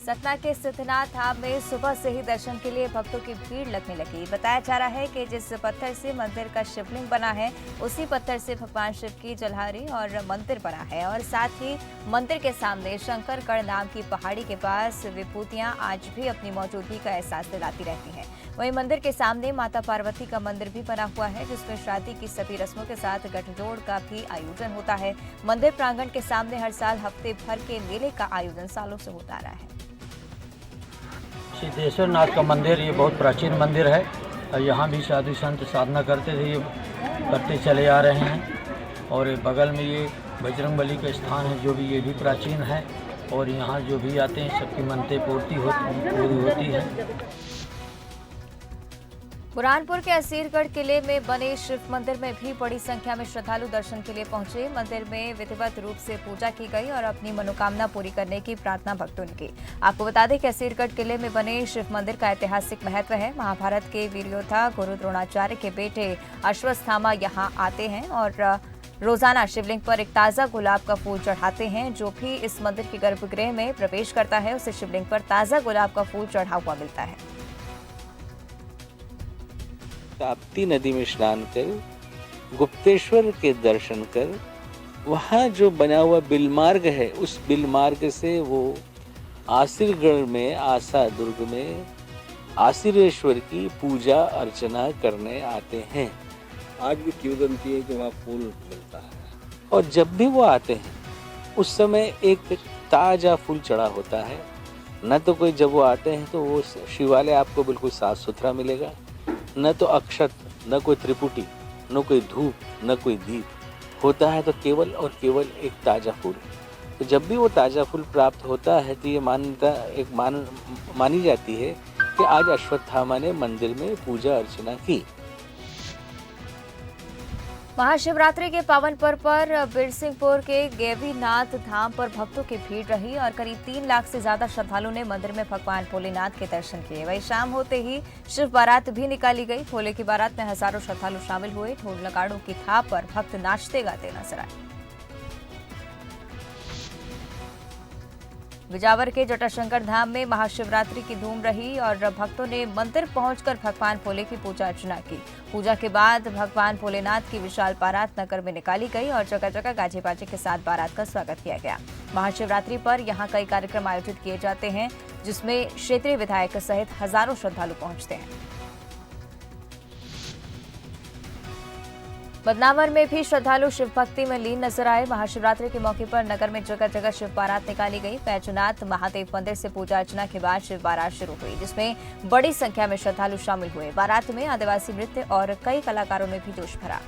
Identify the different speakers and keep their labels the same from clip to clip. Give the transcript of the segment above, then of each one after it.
Speaker 1: सतना के सिद्धनाथ धाम में सुबह से ही दर्शन के लिए भक्तों की भीड़ लगने लगी। बताया जा रहा है कि जिस पत्थर से मंदिर का शिवलिंग बना है, उसी पत्थर से भगवान शिव की जलहारी और मंदिर बना है और साथ ही मंदिर के सामने शंकरगढ़ नाम की पहाड़ी के पास विभूतियां आज भी अपनी मौजूदगी का एहसास दिलाती रहती हैं। वहीं मंदिर के सामने माता पार्वती का मंदिर भी बना हुआ है, जिसमें शादी की सभी रस्मों के साथ गठजोड़ का भी आयोजन होता है। मंदिर प्रांगण के सामने हर साल हफ्ते भर के मेले का आयोजन सालों से होता रहा है।
Speaker 2: सिद्धेश्वर नाथ का मंदिर ये बहुत प्राचीन मंदिर है और यहाँ भी साधु संत साधना करते थे, ये करते चले आ रहे हैं। और बगल में ये बजरंगबली का स्थान है जो भी ये भी प्राचीन है और यहाँ जो भी आते हैं सबकी मनतें पूरी होती है।
Speaker 1: बुरहानपुर के असीरगढ़ किले में बने शिव मंदिर में भी बड़ी संख्या में श्रद्धालु दर्शन के लिए पहुंचे। मंदिर में विधिवत रूप से पूजा की गई और अपनी मनोकामना पूरी करने की प्रार्थना भक्तों ने की। आपको बता दें कि असीरगढ़ किले में बने शिव मंदिर का ऐतिहासिक महत्व है। महाभारत के वीर योद्धा गुरु द्रोणाचार्य के बेटे अश्वत्थामा यहाँ आते हैं और रोजाना शिवलिंग पर एक ताजा गुलाब का फूल चढ़ाते हैं। जो भी इस मंदिर के गर्भगृह में प्रवेश करता है उसे शिवलिंग पर ताजा गुलाब का फूल चढ़ा हुआ मिलता है।
Speaker 3: ताप्ती नदी में स्नान कर गुप्तेश्वर के दर्शन कर वहाँ जो बना हुआ बिलमार्ग है, उस बिलमार्ग से वो आसिरगढ़ में आसा दुर्ग में आसिरेश्वर की पूजा अर्चना करने आते हैं।
Speaker 4: आज भी किंवदंती है कि वहाँ फूल मिलता है
Speaker 3: और जब भी वो आते हैं उस समय एक ताजा फूल चढ़ा होता है। न तो कोई जब वो आते हैं तो वो शिवालय आपको बिल्कुल साफ सुथरा मिलेगा, न तो अक्षत, न कोई त्रिपुटी, न कोई धूप, न कोई दीप होता है, तो केवल और केवल एक ताजा फूल। तो जब भी वो ताजा फूल प्राप्त होता है तो ये मानी जाती है कि आज अश्वत्थामा ने मंदिर में पूजा अर्चना की।
Speaker 1: महाशिवरात्रि के पावन पर्व पर बिरसिंहपुर के गैवीनाथ धाम पर भक्तों की भीड़ रही और करीब 3 लाख से ज्यादा श्रद्धालुओं ने मंदिर में भगवान भोलेनाथ के दर्शन किए। वहीं शाम होते ही शिव बारात भी निकाली गई। भोले की बारात में हजारों श्रद्धालु शामिल हुए। ढोल नगाड़ों की थाप पर भक्त नाचते गाते नजर आए। बिजावर के जटाशंकर धाम में महाशिवरात्रि की धूम रही और भक्तों ने मंदिर पहुंचकर भगवान भोले की पूजा अर्चना की। पूजा के बाद भगवान भोलेनाथ की विशाल बारात नगर में निकाली गई और जगह जगह गाजे बाजे के साथ बारात का स्वागत किया गया। महाशिवरात्रि पर यहां कई कार्यक्रम आयोजित किए जाते हैं, जिसमें क्षेत्रीय विधायक सहित हजारों श्रद्धालु पहुंचते हैं। बदनावर में भी श्रद्धालु शिव भक्ति में लीन नजर आए। महाशिवरात्रि के मौके पर नगर में जगह जगह शिव बारात निकाली गई। बैजनाथ महादेव मंदिर से पूजा अर्चना के बाद शिव बारात शुरू हुई, जिसमें बड़ी संख्या में श्रद्धालु शामिल हुए। बारात में आदिवासी नृत्य और कई कलाकारों ने भी जोश भरा।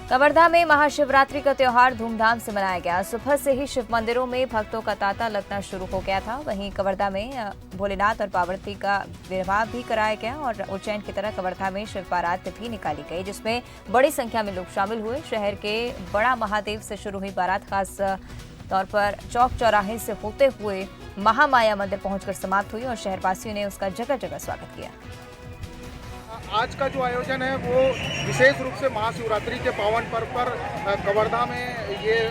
Speaker 1: कवर्धा में महाशिवरात्रि का त्योहार धूमधाम से मनाया गया। सुबह से ही शिव मंदिरों में भक्तों का तांता लगना शुरू हो गया था। वहीं कवर्धा में भोलेनाथ और पार्वती का विवाह भी कराया गया और उज्जैन की तरह कवर्धा में शिव बारात भी निकाली गई, जिसमें बड़ी संख्या में लोग शामिल हुए। शहर के बड़ा महादेव से शुरू हुई बारात खास तौर पर चौक चौराहे से होते हुए महामाया मंदिर पहुंचकर समाप्त हुई और शहरवासियों ने उसका जगह जगह स्वागत किया।
Speaker 5: आज का जो आयोजन है वो विशेष रूप से महाशिवरात्रि के पावन पर्व पर कवर्धा में ये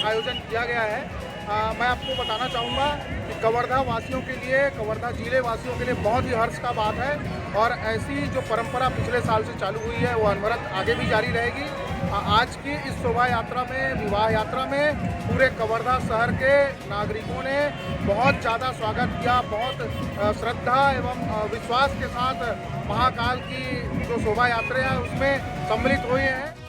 Speaker 5: आयोजन किया गया है। मैं आपको बताना चाहूँगा कि कवर्धा वासियों के लिए, कवर्धा जिले वासियों के लिए बहुत ही हर्ष का बात है और ऐसी जो परंपरा पिछले साल से चालू हुई है वो अनवरत आगे भी जारी रहेगी। आज की इस शोभा यात्रा में, विवाह यात्रा में पूरे कवर्धा शहर के नागरिकों ने बहुत ज़्यादा स्वागत किया। बहुत श्रद्धा एवं विश्वास के साथ महाकाल की जो शोभा यात्रा है उसमें सम्मिलित हुए हैं।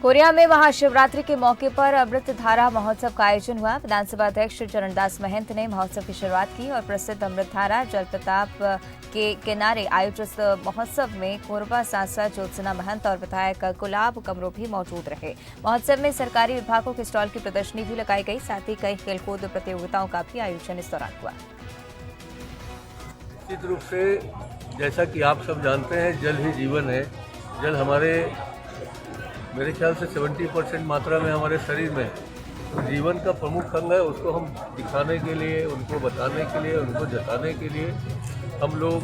Speaker 1: कोरिया में महाशिवरात्रि के मौके पर अमृत धारा महोत्सव का आयोजन हुआ। विधानसभा अध्यक्ष चरणदास महंत ने महोत्सव की शुरुआत की और प्रसिद्ध अमृत धारा जलप्रताप के किनारे आयोजित महोत्सव में कोरबा सांसद ज्योत्सना महंत और विधायक गुलाब कमरो भी मौजूद रहे। महोत्सव में सरकारी विभागों के स्टॉल की प्रदर्शनी भी लगाई गई। साथ ही कई खेलकूद प्रतियोगिताओं का भी आयोजन इस दौरान हुआ।
Speaker 6: निश्चित रूप से जैसा कि आप सब जानते हैं, जल ही जीवन है। जल मेरे ख्याल से 70% मात्रा में हमारे शरीर में तो जीवन का प्रमुख अंग है। उसको हम दिखाने के लिए, उनको बताने के लिए, उनको जताने के लिए हम लोग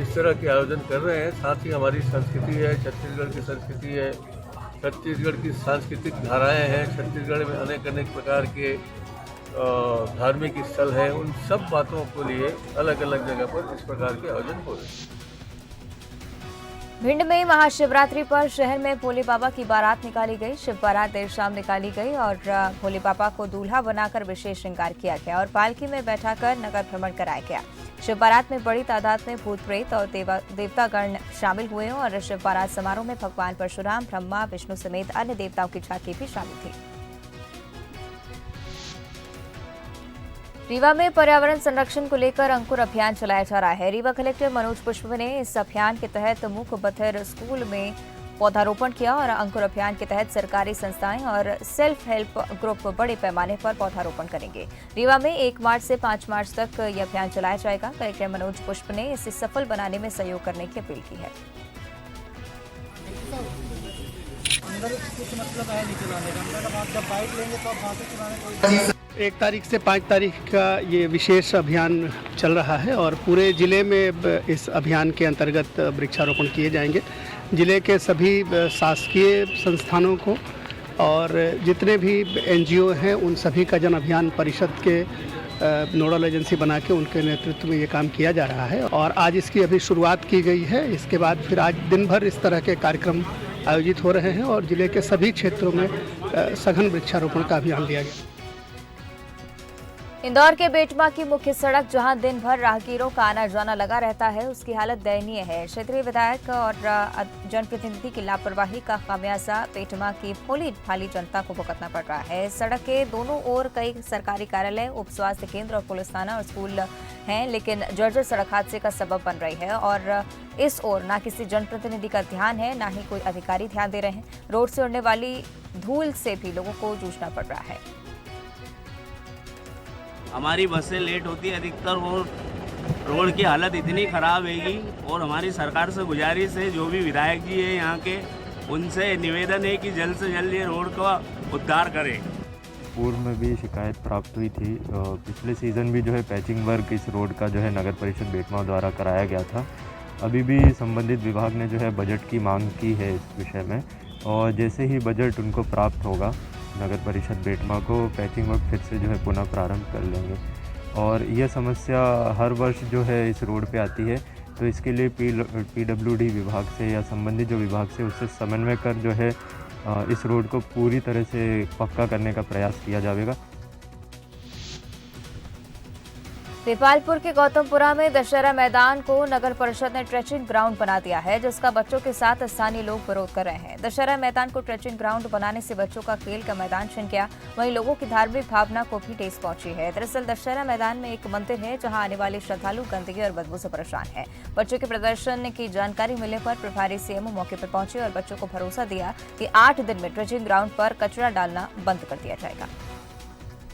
Speaker 6: इस तरह के आयोजन कर रहे हैं। साथ ही हमारी संस्कृति है, छत्तीसगढ़ की संस्कृति है छत्तीसगढ़ की सांस्कृतिक धाराएं हैं, छत्तीसगढ़ में अनेक अनेक प्रकार के धार्मिक स्थल हैं, उन सब बातों को लिए अलग अलग जगह पर इस प्रकार के आयोजन हो रहे हैं।
Speaker 1: भिंड में महाशिवरात्रि पर शहर में भोले बाबा की बारात निकाली गई। शिव बारात देर शाम निकाली गई और भोले बाबा को दूल्हा बनाकर विशेष श्रृंगार किया गया और पालकी में बैठाकर नगर भ्रमण कराया गया। शिव बारात में बड़ी तादाद में भूत प्रेत और देवतागण शामिल हुए और शिव बारात समारोह में भगवान परशुराम, ब्रह्मा, विष्णु समेत अन्य देवताओं की झांकी भी शामिल थी। रीवा में पर्यावरण संरक्षण को लेकर अंकुर अभियान चलाया जा रहा है। रीवा कलेक्टर मनोज पुष्प ने इस अभियान के तहत मूक बथिर स्कूल में पौधारोपण किया और अंकुर अभियान के तहत सरकारी संस्थाएं और सेल्फ हेल्प ग्रुप बड़े पैमाने पर पौधारोपण करेंगे। रीवा में 1 मार्च से 5 मार्च तक यह अभियान चलाया जाएगा। कलेक्टर मनोज पुष्प ने इसे सफल बनाने में सहयोग करने की अपील की है।
Speaker 7: अंदर कुछ मतलब है नहीं चलाने का, मतलब आप जब बाइक लेंगे तो आप वहाँ से चलाने को 1 तारीख से 5 तारीख का ये विशेष अभियान चल रहा है और पूरे ज़िले में इस अभियान के अंतर्गत वृक्षारोपण किए जाएंगे। ज़िले के सभी शासकीय संस्थानों को और जितने भी NGO हैं उन सभी का जन अभियान परिषद के नोडल एजेंसी बना के उनके नेतृत्व में ये काम किया जा रहा है और आज इसकी अभी शुरुआत की गई है। इसके बाद फिर आज दिन भर इस तरह के कार्यक्रम आयोजित हो रहे हैं और ज़िले के सभी क्षेत्रों में सघन वृक्षारोपण का अभियान लिया गया।
Speaker 1: इंदौर के बेटमा की मुख्य सड़क जहां दिन भर राहगीरों का आना जाना लगा रहता है, उसकी हालत दयनीय है। क्षेत्रीय विधायक और जनप्रतिनिधि की लापरवाही का खामियाजा बेटमा की भोली भाली जनता को भुगतना पड़ रहा है। सड़क के दोनों ओर कई सरकारी कार्यालय, उप स्वास्थ्य केंद्र और पुलिस थाना और स्कूल हैं, लेकिन जर्जर सड़क हादसे का सबब बन रही है और इस ओर न किसी जनप्रतिनिधि का ध्यान है, न ही कोई अधिकारी ध्यान दे रहे हैं। रोड से उड़ने वाली धूल से भी लोगों को जूझना पड़ रहा है।
Speaker 8: हमारी बसें लेट होती है अधिकतर और रोड की हालत इतनी ख़राब हैगी और हमारी सरकार से गुजारिश है, जो भी विधायक जी हैं यहाँ के, उनसे निवेदन है कि जल्द से जल्द ये रोड का उद्धार करें।
Speaker 9: पूर्व में भी शिकायत प्राप्त हुई थी। पिछले सीज़न भी जो है पैचिंग वर्क इस रोड का जो है नगर परिषद बेटमा द्वारा कराया गया था। अभी भी संबंधित विभाग ने जो है बजट की मांग की है इस विषय में और जैसे ही बजट उनको प्राप्त होगा नगर परिषद बेटमा को पैचिंग वर्क फिर से जो है पुनः प्रारंभ कर लेंगे। और यह समस्या हर वर्ष जो है इस रोड पे आती है, तो इसके लिए PWD विभाग से या संबंधित जो विभाग से उससे समन्वय कर जो है इस रोड को पूरी तरह से पक्का करने का प्रयास किया जाएगा।
Speaker 1: देपालपुर के गौतमपुरा में दशहरा मैदान को नगर परिषद ने ट्रेचिंग ग्राउंड बना दिया है, जिसका बच्चों के साथ स्थानीय लोग विरोध कर रहे हैं। दशहरा मैदान को ट्रेचिंग ग्राउंड बनाने से बच्चों का खेल का मैदान छिन गया, वहीं लोगों की धार्मिक भावना को भी ठेस पहुंची है। दरअसल दशहरा मैदान में एक मंदिर है जहां आने वाले श्रद्धालु गंदगी और बदबू से परेशान है। बच्चों के प्रदर्शन की जानकारी मिलने पर प्रभारी CMO मौके पर पहुंचे और बच्चों को भरोसा दिया कि 8 दिन में ट्रेचिंग ग्राउंड पर कचरा डालना बंद कर दिया जाएगा।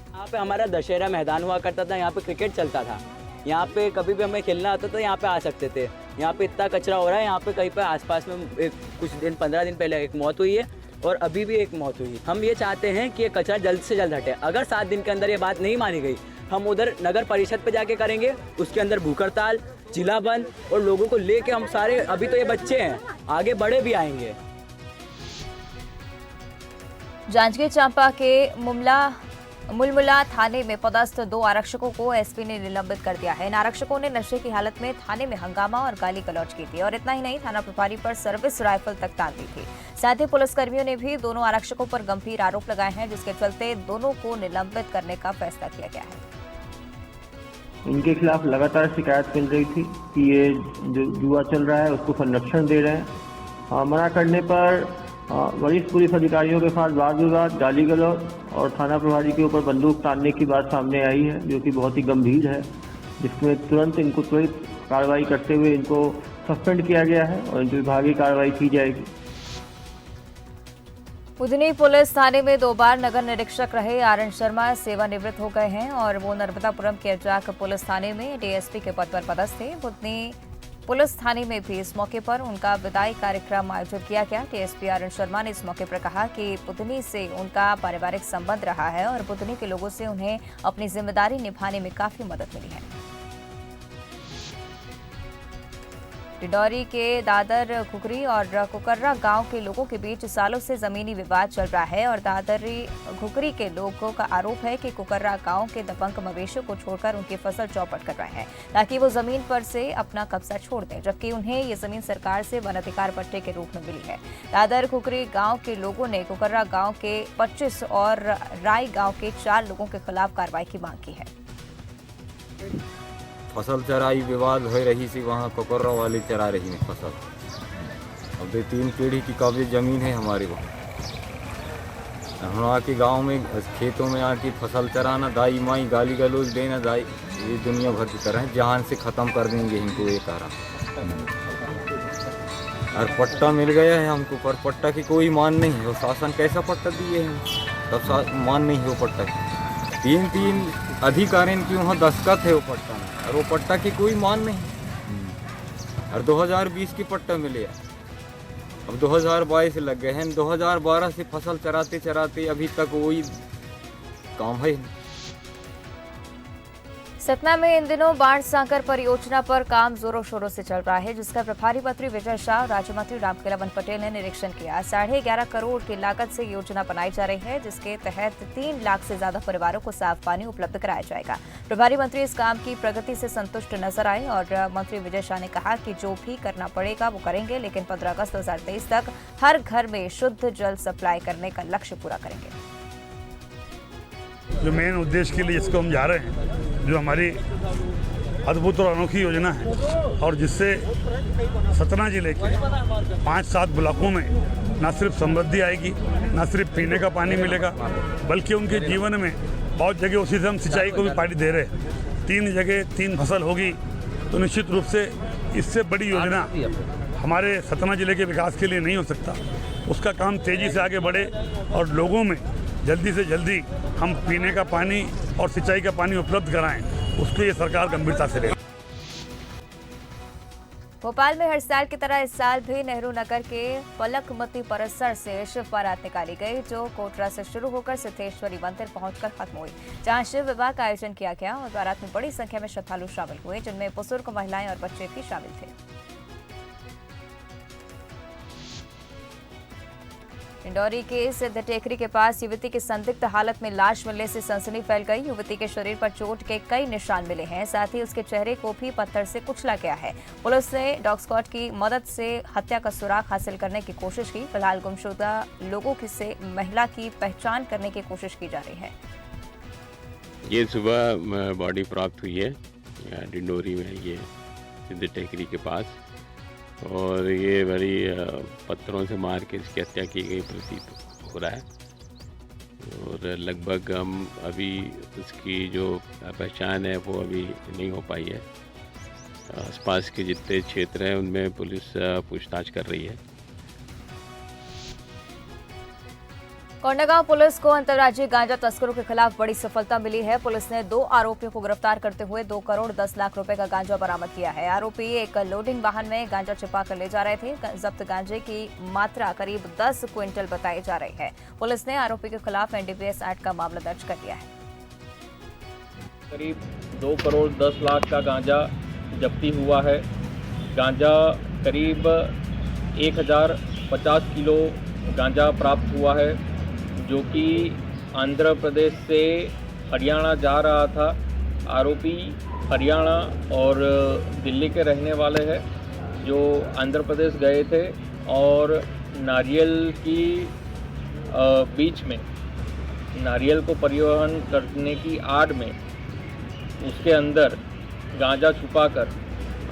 Speaker 10: यहाँ पे हमारा दशहरा मैदान हुआ करता था, यहाँ पे क्रिकेट चलता था, यहाँ पे कभी भी हमें खेलना आता था यहाँ पे आ सकते थे। यहाँ पे इतना कचरा हो रहा है, यहाँ पे कहीं पे आसपास में कुछ दिन 15 दिन पहले एक मौत हुई है और अभी भी एक मौत हुई है। हम ये चाहते हैं कि ये कचरा जल्द से जल्द हटे। अगर 7 दिन के अंदर ये बात नहीं मानी गई, हम उधर नगर परिषद पे जाके करेंगे, उसके अंदर भूख हड़ताल, जिला बंद और लोगों को लेके हम सारे, अभी तो ये बच्चे हैं, आगे बड़े भी आएंगे।
Speaker 1: जांजगीर चांपा के मुलमुला थाने में पदस्थ 2 आरक्षकों को एसपी ने निलंबित कर दिया है। इन आरक्षकों ने नशे की हालत में थाने में हंगामा और गाली गलौज की थी और इतना ही नहीं, थाना प्रभारी पर सर्विस राइफल तक तान दी थी। साथ ही पुलिसकर्मियों ने भी दोनों आरक्षकों पर गंभीर आरोप लगाए हैं, जिसके चलते दोनों को निलंबित करने का फैसला किया गया है।
Speaker 11: इनके खिलाफ लगातार शिकायत मिल रही थी कि ये जो जुआ चल रहा है उसको संरक्षण दे रहे हैं। मना करने पर वरिष्ठ पुलिस अधिकारियों के साथ वाद विवाद, गाली गलौज और थाना प्रभारी के ऊपर बंदूक तानने की बात सामने आई है, जो कि बहुत ही गंभीर है, जिसमें तुरंत इनको त्वरित कार्रवाई करते हुए इनको सस्पेंड किया गया है और इन पर विभागीय कार्रवाई की जाएगी।
Speaker 1: बुधनी पुलिस थाने में 2 बार नगर निरीक्षक रहे आरएन शर्मा सेवानिवृत्त हो गए हैं और वो नर्मदापुरम के अजाक पुलिस थाने में डीएसपी के पद पर पदस्थ थे। बुधनी पुलिस थाने में भी इस मौके पर उनका विदाई कार्यक्रम आयोजित किया गया। डीएसपी आरएन शर्मा ने इस मौके पर कहा कि बुधनी से उनका पारिवारिक संबंध रहा है और बुधनी के लोगों से उन्हें अपनी जिम्मेदारी निभाने में काफी मदद मिली है। डिंडौरी के दादर खुखरी और कुकर्रा गांव के लोगों के बीच सालों से जमीनी विवाद चल रहा है और दादरी खुखरी के लोगों का आरोप है कि कुकर्रा गांव के दबंग मवेशियों को छोड़कर उनकी फसल चौपट कर रहे हैं ताकि वो जमीन पर से अपना कब्जा छोड़ दें, जबकि उन्हें ये जमीन सरकार से वन अधिकार पट्टे के रूप में मिली है। दादर खुखरी गांव के लोगों ने कुकर्रा गांव के 25 और राय गांव के 4 लोगों के खिलाफ कार्रवाई की मांग की है।
Speaker 12: फसल चराई विवाद हो रही थी, वहाँ कुकर्रा वाले चरा रही है फसल। अब 2-3 पीढ़ी की कब्जे ज़मीन है हमारे वहाँ। हम आके गांव में खेतों में आके फसल चराना, दाई माई गाली गलौज देना, दाई ये दुनिया भर की तरह जहान से ख़त्म कर देंगे इनको, ये कह रहा। और पट्टा मिल गया है हमको, पर पट्टा की कोई मान नहीं है। वो शासन कैसा पट्टा दिए हैं, तब मान नहीं है वो पट्टा की। 3 अधिकारियों की वहाँ दस्तखत है वो पट्टा में, और वो पट्टा की कोई मान नहीं। और 2020 की पट्टा मिले, अब 2022 लग गए हैं। 2012 से फसल चराते चराते अभी तक वही काम है।
Speaker 1: सतना में इन दिनों बाढ़ सांकर परियोजना पर काम जोरों शोरों से चल रहा है, जिसका प्रभारी मंत्री विजय शाह और राज्य मंत्री रामखेलावन पटेल ने निरीक्षण किया। 11.5 करोड़ की लागत से योजना बनाई जा रही है, जिसके तहत 3 लाख से ज्यादा परिवारों को साफ पानी उपलब्ध कराया जाएगा। प्रभारी मंत्री इस काम की प्रगति से संतुष्ट नजर आए और मंत्री विजय शाह ने कहा कि जो भी करना पड़ेगा वो करेंगे, लेकिन 15 अगस्त 2023 तक हर घर में शुद्ध जल सप्लाई करने का लक्ष्य पूरा करेंगे।
Speaker 13: जो मेन उद्देश्य के लिए इसको हम जा रहे हैं, जो हमारी अद्भुत और अनोखी योजना है, और जिससे सतना जिले के 5-7 ब्लॉकों में न सिर्फ समृद्धि आएगी, न सिर्फ पीने का पानी मिलेगा, बल्कि उनके जीवन में बहुत जगह उसी से हम सिंचाई को भी पानी दे रहे हैं। 3 जगह 3 फसल होगी, तो निश्चित रूप से इससे बड़ी योजना हमारे सतना जिले के विकास के लिए नहीं हो सकता। उसका काम तेज़ी से आगे बढ़े और लोगों में जल्दी से जल्दी हम पीने का पानी और सिंचाई का पानी उपलब्ध कराएं, उसके लिए सरकार गंभीरता से ले।
Speaker 1: भोपाल में हर साल की तरह इस साल भी नेहरू नगर के पलकमती परिसर से शिव बारात निकाली गई, जो कोटरा से शुरू होकर सिद्धेश्वरी मंदिर पहुंचकर खत्म हुई, जहां शिव विवाह का आयोजन किया गया और बारात में बड़ी संख्या में श्रद्धालु शामिल हुए, जिनमें बुजुर्ग, महिलाएं और बच्चे भी शामिल थे। डिंडौरी के सिद्ध टेकरी के पास युवती की संदिग्ध हालत में लाश मिलने से सनसनी फैल गई। युवती के शरीर पर चोट के कई निशान मिले हैं, साथ ही उसके चेहरे को भी पत्थर से कुचला गया है। पुलिस ने डॉग स्क्वाड की मदद से हत्या का सुराग हासिल करने की कोशिश की। फिलहाल गुमशुदा लोगों से महिला की पहचान करने की कोशिश की जा रही है।
Speaker 14: ये सुबह बॉडी प्राप्त हुई है डिंडौरी में, ये सिद्ध टेकरी के पास, और ये बड़ी पत्थरों से मार के इसकी हत्या की गई प्रतीत हो रहा है। और लगभग हम अभी उसकी जो पहचान है वो अभी नहीं हो पाई है। आसपास के जितने क्षेत्र हैं उनमें पुलिस पूछताछ कर रही है।
Speaker 1: कोंडागांव पुलिस को अंतर्राज्यीय गांजा तस्करों के खिलाफ बड़ी सफलता मिली है। पुलिस ने 2 आरोपियों को गिरफ्तार करते हुए 2 करोड़ 10 लाख रुपए का गांजा बरामद किया है। आरोपी एक लोडिंग वाहन में गांजा छिपा कर ले जा रहे थे। जब्त गांजे की मात्रा करीब 10 क्विंटल बताई जा रही है। पुलिस ने आरोपी के खिलाफ NDPS एक्ट का मामला दर्ज कर लिया है।
Speaker 15: करीब 2 करोड़ 10 लाख का गांजा जब्ती हुआ है। गांजा करीब 1050 किलो गांजा प्राप्त हुआ है, जो कि आंध्र प्रदेश से हरियाणा जा रहा था। आरोपी हरियाणा और दिल्ली के रहने वाले हैं, जो आंध्र प्रदेश गए थे और नारियल की बीच में नारियल को परिवहन करने की आड़ में उसके अंदर गांजा छुपाकर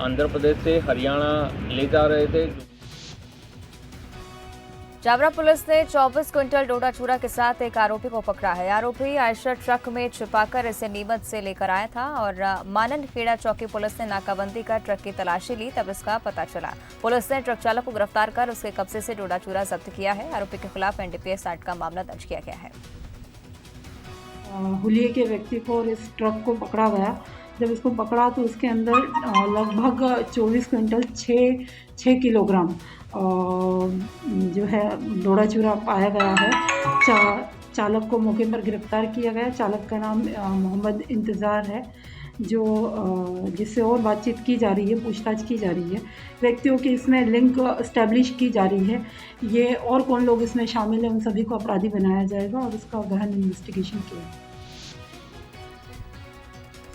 Speaker 15: आंध्र प्रदेश से हरियाणा ले जा रहे थे।
Speaker 1: जावरा पुलिस ने 24 क्विंटल डोडा चूरा के साथ एक आरोपी को पकड़ा है। आरोपी आयशर ट्रक में छिपाकर इसे नीमच से लेकर आया था और मानन खेड़ा चौकी पुलिस ने नाकाबंदी कर ट्रक की तलाशी ली, तब इसका पता चला। पुलिस ने ट्रक चालक को गिरफ्तार कर उसके कब्जे से डोडा चूरा जब्त किया है। आरोपी के खिलाफ NDPS एक्ट का मामला दर्ज किया गया है।
Speaker 16: हुलिये के व्यक्ति को और इस ट्रक को पकड़ा गया। जब इसको पकड़ा तो उसके अंदर लगभग 24 क्विंटल 6 किलोग्राम जो है डोडा चूरा पाया गया है। चालक को मौके पर गिरफ्तार किया गया। चालक का नाम मोहम्मद इंतज़ार है। जो जिससे और बातचीत की जा रही है, पूछताछ की जा रही है, व्यक्तियों की इसमें लिंक इस्टेब्लिश की जा रही है। ये और कौन लोग इसमें शामिल हैं उन सभी को अपराधी बनाया जाएगा और उसका गहन इन्वेस्टिगेशन किया।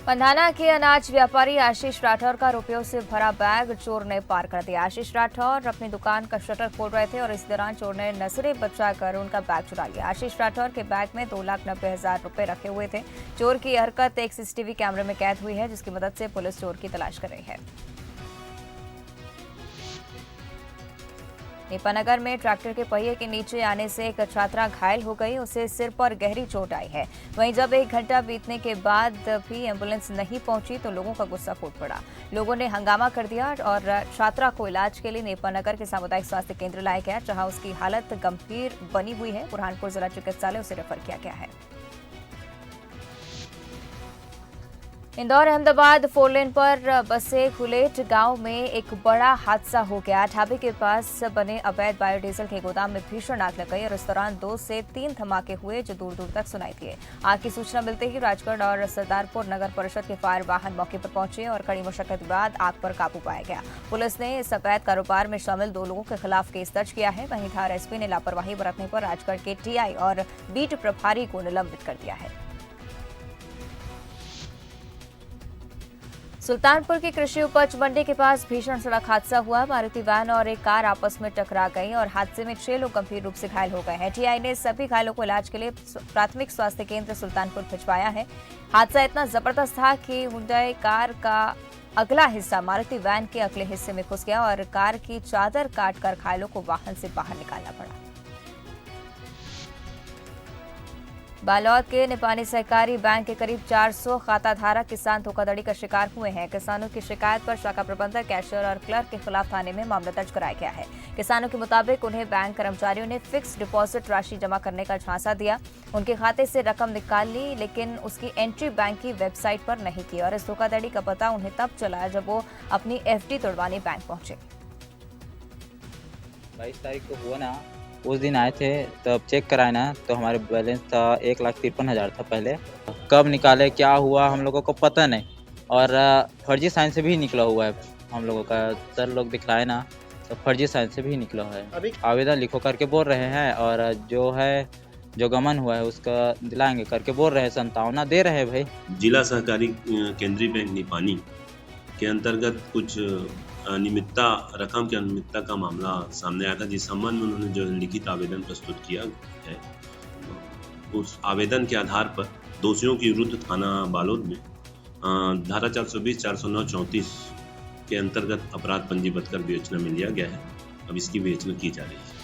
Speaker 1: पंधाना के अनाज व्यापारी आशीष राठौर का रुपयों से भरा बैग चोर ने पार कर दिया। आशीष राठौर अपनी दुकान का शटर खोल रहे थे और इस दौरान चोर ने नजरें बचाकर उनका बैग चुरा लिया। आशीष राठौर के बैग में 2,90,000 रुपए रखे हुए थे। चोर की हरकत एक सीसीटीवी कैमरे में कैद हुई है, जिसकी मदद से पुलिस चोर की तलाश कर रही है। नेपानगर में ट्रैक्टर के पहिए के नीचे आने से एक छात्रा घायल हो गई, उसे सिर पर गहरी चोट आई है। वहीं जब 1 घंटा बीतने के बाद भी एम्बुलेंस नहीं पहुंची तो लोगों का गुस्सा फूट पड़ा। लोगों ने हंगामा कर दिया और छात्रा को इलाज के लिए नेपानगर के सामुदायिक स्वास्थ्य केंद्र लाया गया, जहां उसकी हालत गंभीर बनी हुई है। बुरहानपुर जिला चिकित्सालय उसे रेफर किया गया है। इंदौर अहमदाबाद 4 लेन पर बसे खुलेट गांव में एक बड़ा हादसा हो गया। ढाबे के पास बने अवैध बायोडीजल के गोदाम में भीषण आग लग गई और इस दौरान 2 से 3 धमाके हुए जो दूर दूर तक सुनाई दिए। आग की सूचना मिलते ही राजगढ़ और सरदारपुर नगर परिषद के फायर वाहन मौके पर पहुंचे और कड़ी मशक्कत के बाद आग पर काबू पाया गया। पुलिस ने इस अवैध कारोबार में शामिल 2 लोगों के खिलाफ केस दर्ज किया है। वहीं धार एसपी ने लापरवाही बरतने पर राजगढ़ के टीआई और बीट प्रभारी को निलंबित कर दिया है। सुल्तानपुर की कृषि उपज मंडी के पास भीषण सड़क हादसा हुआ। मारुति वैन और एक कार आपस में टकरा गई और हादसे में 6 लोग गंभीर रूप से घायल हो गए हैं। टीआई ने सभी घायलों को इलाज के लिए प्राथमिक स्वास्थ्य केंद्र सुल्तानपुर भिजवाया है। हादसा इतना जबरदस्त था कि हुंडई कार का अगला हिस्सा मारुति वैन के अगले हिस्से में घुस गया और कार की चादर काटकर घायलों को वाहन से बाहर निकालना पड़ा। बालोद के निपानी सहकारी बैंक के करीब 400 खाताधारक किसान धोखाधड़ी का शिकार हुए हैं। किसानों की शिकायत पर शाखा प्रबंधक, कैशियर और क्लर्क के खिलाफ थाने में मामला दर्ज कराया गया है। किसानों के मुताबिक उन्हें बैंक कर्मचारियों ने फिक्स डिपॉजिट राशि जमा करने का झांसा दिया, उनके खाते से रकम निकाल ली, लेकिन उसकी एंट्री बैंक की वेबसाइट पर नहीं की और इस धोखाधड़ी का पता उन्हें तब चला जब वो अपनी एफडी तोड़वाने बैंक पहुंचे।
Speaker 17: 22 तारीख को हुआ ना, उस दिन आए थे तब चेक कराए ना तो हमारे बैलेंस था 1,53,000 था पहले। कब निकाले क्या हुआ हम लोगों को पता नहीं और फर्जी साइन से भी निकला हुआ है हम लोगों का। सर लोग दिखलाए ना तो फर्जी साइन से भी निकला हुआ है। आवेदन लिखो करके बोल रहे हैं और जो गमन हुआ है उसका दिलाएंगे करके बोल रहे हैं। 57 दे रहे हैं भाई।
Speaker 18: जिला सहकारी केंद्रीय बैंक निपानी के अंतर्गत कुछ अनियमितता, रकम की अनियमितता का मामला सामने आया था, जिस संबंध में उन्होंने जो लिखित आवेदन प्रस्तुत किया है, उस आवेदन के आधार पर दोषियों के विरुद्ध थाना बालोद में धारा 420, 409, 34 के अंतर्गत अपराध पंजीबद्ध कर विवेचना में लिया गया है। अब इसकी विवेचना की जा रही है।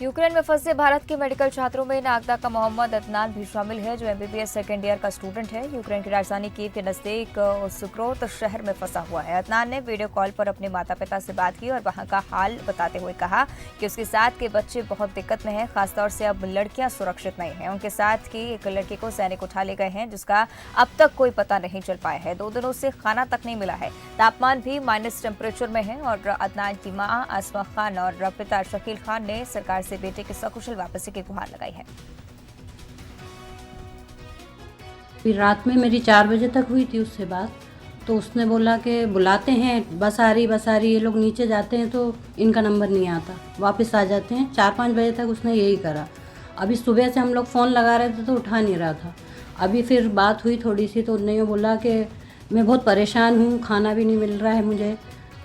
Speaker 1: यूक्रेन में फंसे भारत के मेडिकल छात्रों में नागदा का मोहम्मद अदनान भी शामिल है, जो एमबीबीएस सेकेंड ईयर का स्टूडेंट है। यूक्रेन की राजधानी कीव के नजदीक सुक्रोत शहर में फंसा हुआ है। अदनान ने वीडियो कॉल पर अपने माता पिता से बात की और वहां का हाल बताते हुए कहा कि उसके साथ के बच्चे बहुत दिक्कत में हैं, खासतौर से अब लड़कियां सुरक्षित नहीं हैं। उनके साथ की एक लड़की को सैनिक उठा ले गए हैं, जिसका अब तक कोई पता नहीं चल पाया है। 2 दिनों से खाना तक नहीं मिला है। तापमान भी माइनस टेम्परेचर में है और अदनान की मां आसमा खान और पिता शकील खान ने सरकार से बेटे की सकुशल वापसी की गुहार लगाई है।
Speaker 19: फिर रात में मेरी 4 बजे तक हुई थी उससे बात, तो उसने बोला कि बुलाते हैं, बस आ रही, ये लोग नीचे जाते हैं तो इनका नंबर नहीं आता, वापस आ जाते हैं। 4-5 बजे तक उसने यही करा। अभी सुबह से हम लोग फ़ोन लगा रहे थे तो उठा नहीं रहा था। अभी फिर बात हुई थोड़ी सी तो उन्होंने बोला कि मैं बहुत परेशान हूँ, खाना भी नहीं मिल रहा है, मुझे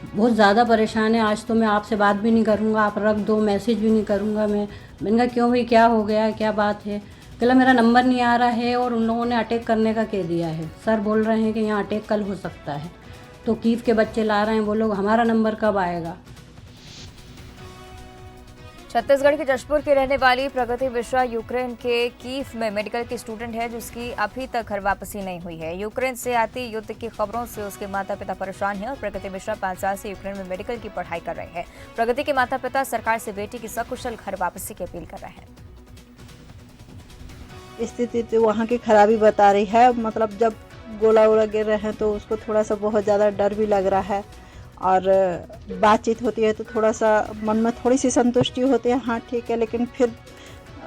Speaker 19: बहुत ज़्यादा परेशान है, आज तो मैं आपसे बात भी नहीं करूँगा, आप रख दो, मैसेज भी नहीं करूँगा। मैंने कहा क्यों भाई, क्या हो गया, क्या बात है? कहला मेरा नंबर नहीं आ रहा है और उन लोगों ने अटैक करने का कह दिया है। सर बोल रहे हैं कि यहाँ अटैक कल हो सकता है, तो कीव के बच्चे ला रहे हैं, वो लोग हमारा नंबर कब आएगा?
Speaker 1: छत्तीसगढ़ के जशपुर की रहने वाली प्रगति मिश्रा यूक्रेन के कीव में मेडिकल की स्टूडेंट है, जिसकी अभी तक घर वापसी नहीं हुई है। यूक्रेन से आती युद्ध की खबरों से उसके माता पिता परेशान हैं और प्रगति मिश्रा 5 साल से यूक्रेन में मेडिकल की पढ़ाई कर रहे हैं। प्रगति के माता पिता सरकार से बेटी की सकुशल घर वापसी की अपील कर रहे हैं।
Speaker 20: स्थिति तो वहाँ की खराबी बता रही है, मतलब जब गोला वोला गिर रहे हैं तो उसको थोड़ा सा बहुत ज़्यादा डर भी लग रहा है और बातचीत होती है तो थोड़ा सा मन में थोड़ी सी संतुष्टि होती है, हाँ ठीक है, लेकिन फिर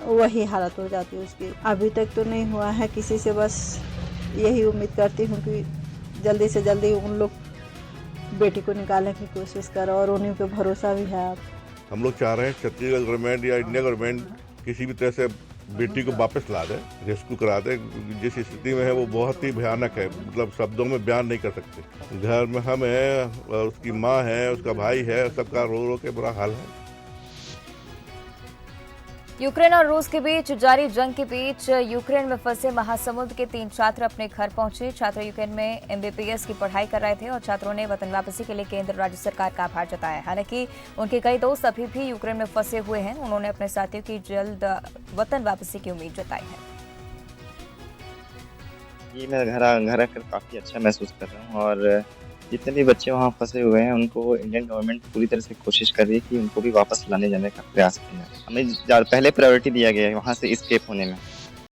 Speaker 20: वही हालत हो जाती है उसकी। अभी तक तो नहीं हुआ है किसी से, बस यही उम्मीद करती हूँ कि जल्दी से जल्दी उन लोग बेटी को निकालने की कोशिश करें और उन्हीं पे भरोसा भी है। आप
Speaker 21: हम लोग चाह रहे हैं छत्तीसगढ़ गवर्नमेंट या इंडिया गवर्नमेंट किसी भी तरह से बेटी को वापस ला दे, रेस्क्यू करा दे। जिस स्थिति में है वो बहुत ही भयानक है, मतलब शब्दों में बयान नहीं कर सकते। घर में हम हैं, उसकी माँ है, उसका भाई है, सबका रो रो के बुरा हाल है।
Speaker 1: यूक्रेन और रूस के बीच जारी जंग के बीच यूक्रेन में फंसे महासमुंद के 3 छात्र अपने घर पहुंचे। छात्र यूक्रेन में MBBS की पढ़ाई कर रहे थे और छात्रों ने वतन वापसी के लिए केंद्र राज्य सरकार का आभार जताया। हालांकि उनके कई दोस्त अभी भी यूक्रेन में फंसे हुए हैं। उन्होंने अपने साथियों की जल्द वतन वापसी की उम्मीद जताई है।
Speaker 22: ये मैं घर आकर काफ़ी अच्छा महसूस कर रहा हूँ और जितने भी बच्चे वहाँ फंसे हुए हैं उनको इंडियन गवर्नमेंट पूरी तरह से कोशिश कर रही है कि उनको भी वापस लाने जाने का प्रयास किया। हमें पहले प्रायोरिटी दिया गया है वहाँ से एस्केप होने में।